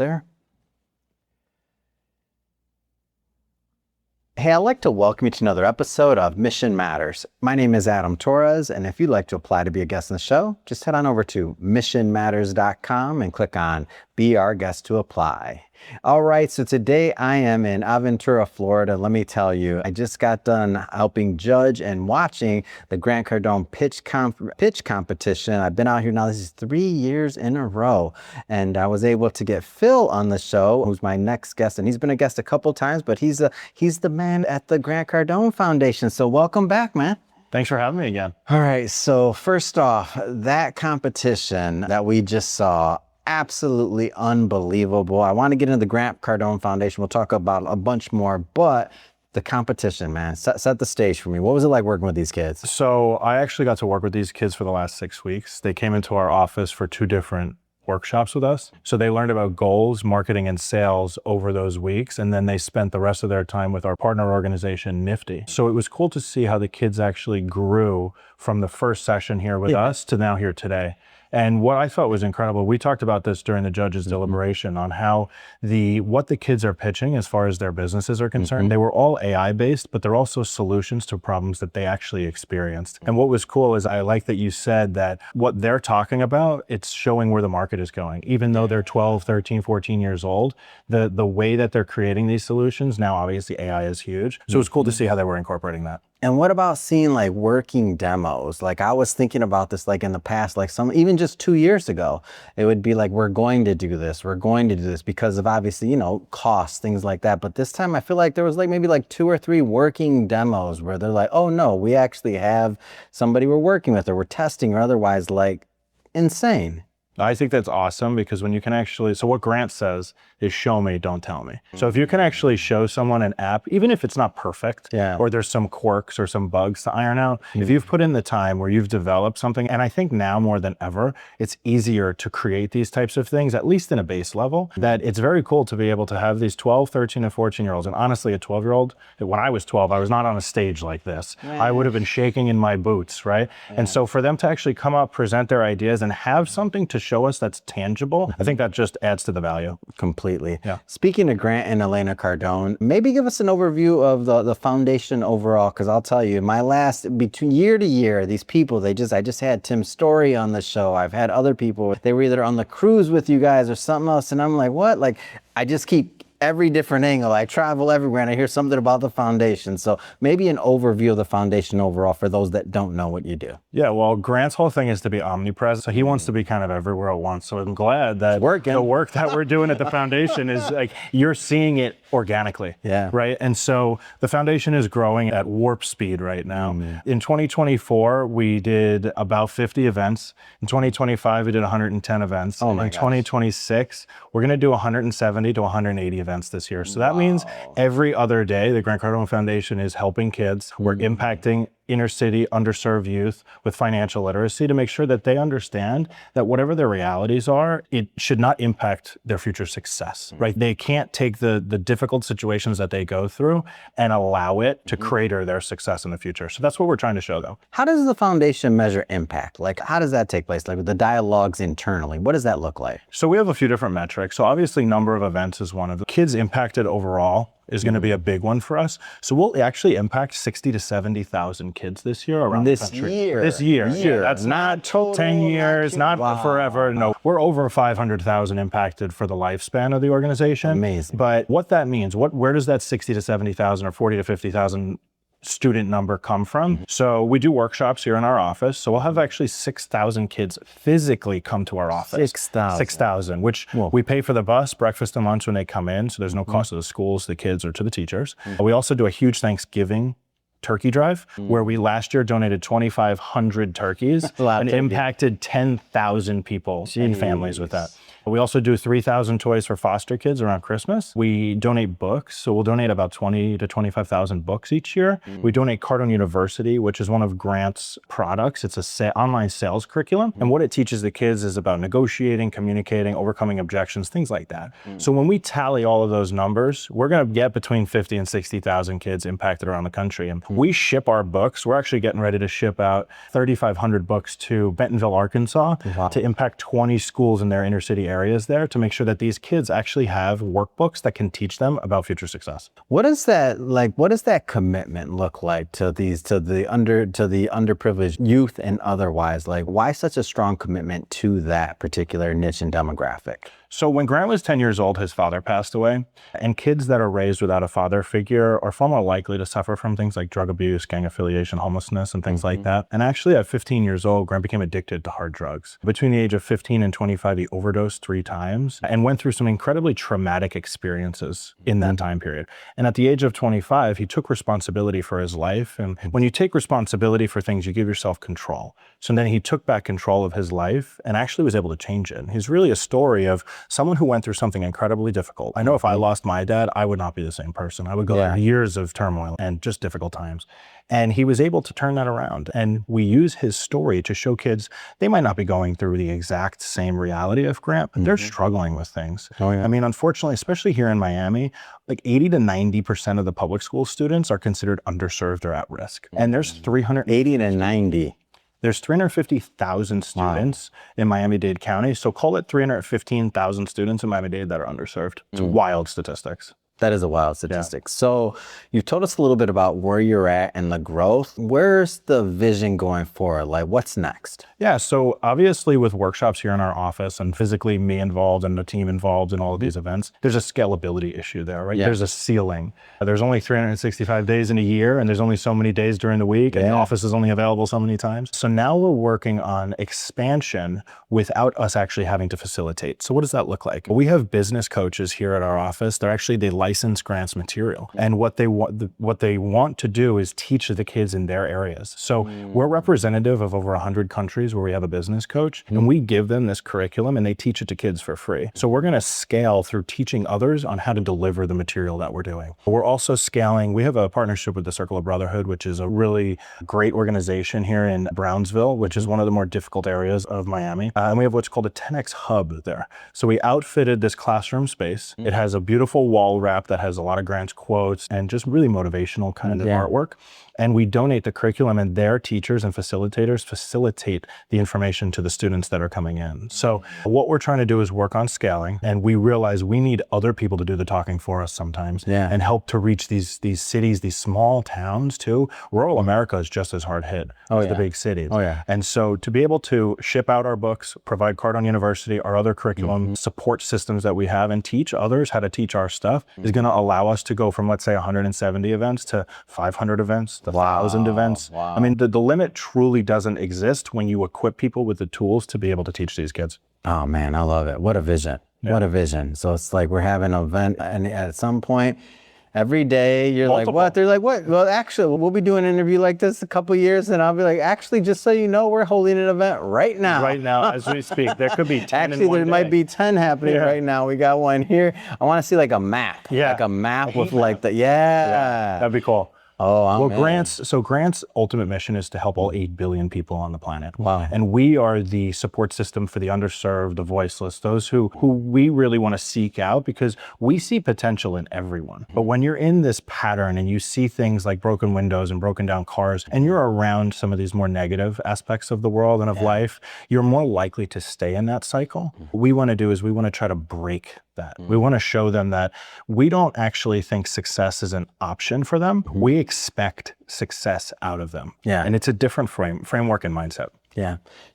there. Hey, I'd like to welcome you to another episode of Mission Matters. My name is Adam Torres, and if you'd like to apply to be a guest on the show, just head on over to missionmatters.com and click on Be Our Guest to Apply. All right, so today I am in Aventura, Florida. Let me tell you, I just got done helping judge and watching the Grant Cardone pitch competition. I've been out here now, this is 3 years in a row, and I was able to get Phil on the show, who's my next guest, and he's been a guest a couple times, but he's the man at the Grant Cardone Foundation. So welcome back, man. Thanks for having me again. All right, so first off, that competition that we just saw, absolutely unbelievable. I want to get into the Grant Cardone Foundation. We'll talk about a bunch more, but the competition, man, set the stage for me. What was it like working with these kids? So I actually got to work with these kids for the last 6 weeks. They came into our office for 2 different workshops with us. So they learned about goals, marketing, and sales over those weeks. And then they spent the rest of their time with our partner organization, Nifty. So it was cool to see how the kids actually grew from the first session here with us to now here today. And what I thought was incredible, we talked about this during the judges' deliberation on how what the kids are pitching as far as their businesses are concerned. They were all AI based, but they're also solutions to problems that they actually experienced. And what was cool is I like that you said that what they're talking about, it's showing where the market is going. Even though they're 12, 13, 14 years old, the way that they're creating these solutions, now obviously AI is huge. So it was cool to see how they were incorporating that. And what about seeing like working demos? Like I was thinking about this like in the past, like even just 2 years ago, it would be like, we're going to do this because of obviously, you know, costs, things like that. But this time I feel like there was like maybe like 2 or 3 working demos where they're like, oh no, we actually have somebody we're working with or we're testing or otherwise, like insane. I think that's awesome because when you can actually, so what Grant says is show me, don't tell me. So if you can actually show someone an app, even if it's not perfect or there's some quirks or some bugs to iron out, if you've put in the time where you've developed something, and I think now more than ever, it's easier to create these types of things, at least in a base level, that it's very cool to be able to have these 12, 13, and 14-year-olds. And honestly, a 12-year-old, when I was 12, I was not on a stage like this. I would have been shaking in my boots, right? And so for them to actually come up, present their ideas, and have something to show us that's tangible, I think that just adds to the value. Completely. Yeah. Speaking of Grant and Elena Cardone, maybe give us an overview of the foundation overall, because I'll tell you, between year to year, these people, I just had Tim Story on the show. I've had other people, they were either on the cruise with you guys or something else, and I'm like, what? Like, I just keep every different angle. I travel everywhere and I hear something about the foundation. So maybe an overview of the foundation overall for those that don't know what you do. Yeah, well, Grant's whole thing is to be omnipresent. So he wants to be kind of everywhere at once. So I'm glad that the work that we're doing at the foundation is like, you're seeing it organically, right? And so the foundation is growing at warp speed right now. In 2024, we did about 50 events. In 2025, we did 110 events. In 2026, we're gonna do 170 to 180 events this year. So that means every other day, the Grant Cardone Foundation is helping kids. We're impacting inner city, underserved youth with financial literacy to make sure that they understand that whatever their realities are, it should not impact their future success, right? They can't take the difficult situations that they go through and allow it to crater their success in the future. So that's what we're trying to show them. How does the foundation measure impact? Like, how does that take place? Like with the dialogues internally, what does that look like? So we have a few different metrics. So obviously number of events is one of them. Kids impacted overall is going to be a big one for us. So we'll actually impact 60 to 70,000 kids this year around the country. This year. Yeah, that's not total, 10 years, not forever. No, we're over 500,000 impacted for the lifespan of the organization. Amazing. But what that means, where does that 60 to 70,000 or 40 to 50,000 student number come from? So we do workshops here in our office. So we'll have actually 6,000 kids physically come to our office. 6,000, which we pay for the bus, breakfast and lunch when they come in. So there's no cost to the schools, the kids, or to the teachers. We also do a huge Thanksgiving turkey drive where we last year donated 2,500 turkeys and impacted 10,000 people and families with that. We also do 3,000 toys for foster kids around Christmas. We donate books, so we'll donate about 20 to 25,000 books each year. We donate Cardone University, which is one of Grant's products. It's a online sales curriculum. And what it teaches the kids is about negotiating, communicating, overcoming objections, things like that. So when we tally all of those numbers, we're gonna get between 50 and 60,000 kids impacted around the country. And we ship our books. We're actually getting ready to ship out 3,500 books to Bentonville, Arkansas to impact 20 schools in their inner city areas there to make sure that these kids actually have workbooks that can teach them about future success. What does that commitment look like to the underprivileged youth and otherwise? Like, why such a strong commitment to that particular niche and demographic? So when Grant was 10 years old, his father passed away, and kids that are raised without a father figure are far more likely to suffer from things like drug abuse, gang affiliation, homelessness, and things like that. And actually at 15 years old, Grant became addicted to hard drugs. Between the age of 15 and 25, he overdosed 3 times and went through some incredibly traumatic experiences in that time period. And at the age of 25, he took responsibility for his life. And when you take responsibility for things, you give yourself control. So then he took back control of his life and actually was able to change it. He's really a story of someone who went through something incredibly difficult. I know if I lost my dad, I would not be the same person. I would go through years of turmoil and just difficult times. And he was able to turn that around. And we use his story to show kids they might not be going through the exact same reality of Grant, but they're struggling with things. I mean, unfortunately, especially here in Miami, like 80 to 90% of the public school students are considered underserved or at risk. And there's 80 to 90. There's 350,000 students in Miami-Dade County. So call it 315,000 students in Miami-Dade that are underserved. It's wild statistics. That is a wild statistic. So you've told us a little bit about where you're at and the growth. Where's the vision going forward? Like, what's next? Yeah, so obviously with workshops here in our office and physically me involved and the team involved in all of these events, there's a scalability issue there, right? There's a ceiling. There's only 365 days in a year, and there's only so many days during the week, and the office is only available so many times. So now we're working on expansion without us actually having to facilitate. So what does that look like? We have business coaches here at our office. They license Grant's material. And what they want to do is teach the kids in their areas. So we're representative of over 100 countries where we have a business coach, and we give them this curriculum and they teach it to kids for free. So we're going to scale through teaching others on how to deliver the material that we're doing. We're also scaling. We have a partnership with the Circle of Brotherhood, which is a really great organization here in Brownsville, which is one of the more difficult areas of Miami. And we have what's called a 10X hub there. So we outfitted this classroom space. It has a beautiful wall wrap that has a lot of Grant's quotes and just really motivational kind of artwork. And we donate the curriculum, and their teachers and facilitators facilitate the information to the students that are coming in. So what we're trying to do is work on scaling, and we realize we need other people to do the talking for us sometimes and help to reach these cities, these small towns too. Rural America is just as hard hit as the big cities. And so to be able to ship out our books, provide Cardone University, our other curriculum, support systems that we have, and teach others how to teach our stuff is going to allow us to go from, let's say, 170 events to 500 events, to 1,000 events. I mean, the limit truly doesn't exist when you equip people with the tools to be able to teach these kids. Oh man, I love it. What a vision. What a vision. So it's like we're having an event, and at some point every day you're like, what? They're like, what? Well, actually, we'll be doing an interview like this a couple of years, and I'll be like, actually, just so you know, we're holding an event right now. Right now, as we speak. There could be 10 actually, there might be 10 happening right now. We got one here. I want to see like a map. Like a map with like the, that'd be cool. Oh, Grant's ultimate mission is to help all 8 billion people on the planet. Wow. And we are the support system for the underserved, the voiceless, those who we really want to seek out, because we see potential in everyone. But when you're in this pattern and you see things like broken windows and broken down cars, and you're around some of these more negative aspects of the world and of life, you're more likely to stay in that cycle. What we want to do is we want to try to break that. We want to show them that we don't actually think success is an option for them. We expect success out of them. And it's a different framework and mindset.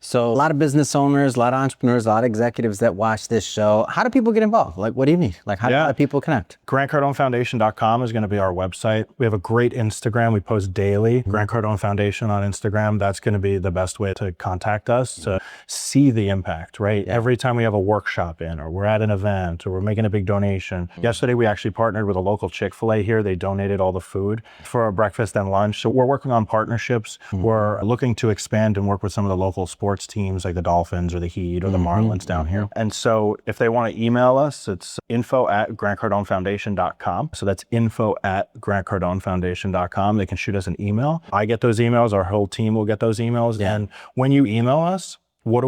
So a lot of business owners, a lot of entrepreneurs, a lot of executives that watch this show. How do people get involved? Like, what do you need? Like, how do people connect? GrantCardoneFoundation.com is going to be our website. We have a great Instagram. We post daily. Grant Cardone Foundation on Instagram. That's going to be the best way to contact us, to see the impact, right? Every time we have a workshop in, or we're at an event, or we're making a big donation. Yesterday, we actually partnered with a local Chick-fil-A here. They donated all the food for our breakfast and lunch. So we're working on partnerships. We're looking to expand and work with some of the local sports teams like the Dolphins or the Heat or the Marlins down here. And so if they want to email us, it's info@grantcardonefoundation.com. So that's info@grantcardonefoundation.com. They can shoot us an email. I get those emails. Our whole team will get those emails. And when you email us, what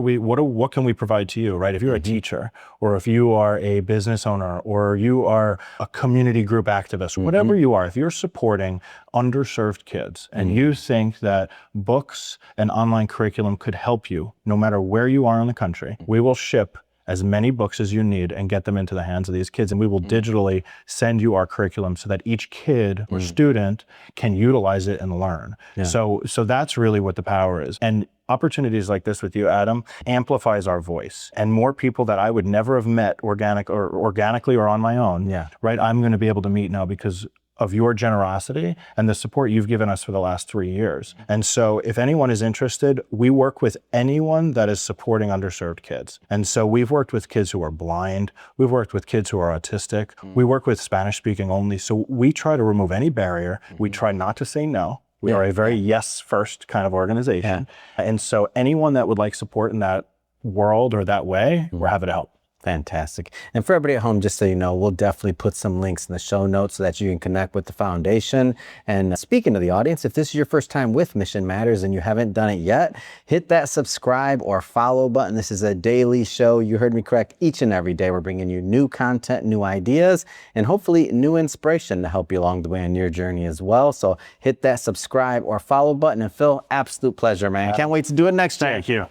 can we provide to you, right? If you're a teacher, or if you are a business owner, or you are a community group activist, whatever you are, if you're supporting underserved kids and you think that books and online curriculum could help you, no matter where you are in the country, we will ship as many books as you need and get them into the hands of these kids. And we will digitally send you our curriculum so that each kid or student can utilize it and learn. So that's really what the power is. And opportunities like this with you, Adam, amplifies our voice. And more people that I would never have met organically or on my own, right? I'm going to be able to meet now because of your generosity and the support you've given us for the last 3 years. And so if anyone is interested, we work with anyone that is supporting underserved kids. And so we've worked with kids who are blind. We've worked with kids who are autistic. We work with Spanish speaking only. So we try to remove any barrier. We try not to say no. We are a very yes first kind of organization. And so anyone that would like support in that world or that way, we're happy to help. Fantastic. And for everybody at home, just so you know, we'll definitely put some links in the show notes so that you can connect with the foundation. And speaking to the audience, if this is your first time with Mission Matters and you haven't done it yet, hit that subscribe or follow button. This is a daily show. You heard me correct. Each and every day, we're bringing you new content, new ideas, and hopefully new inspiration to help you along the way on your journey as well. So hit that subscribe or follow button. And Phil, absolute pleasure, man. Can't wait to do it next year. Thank you.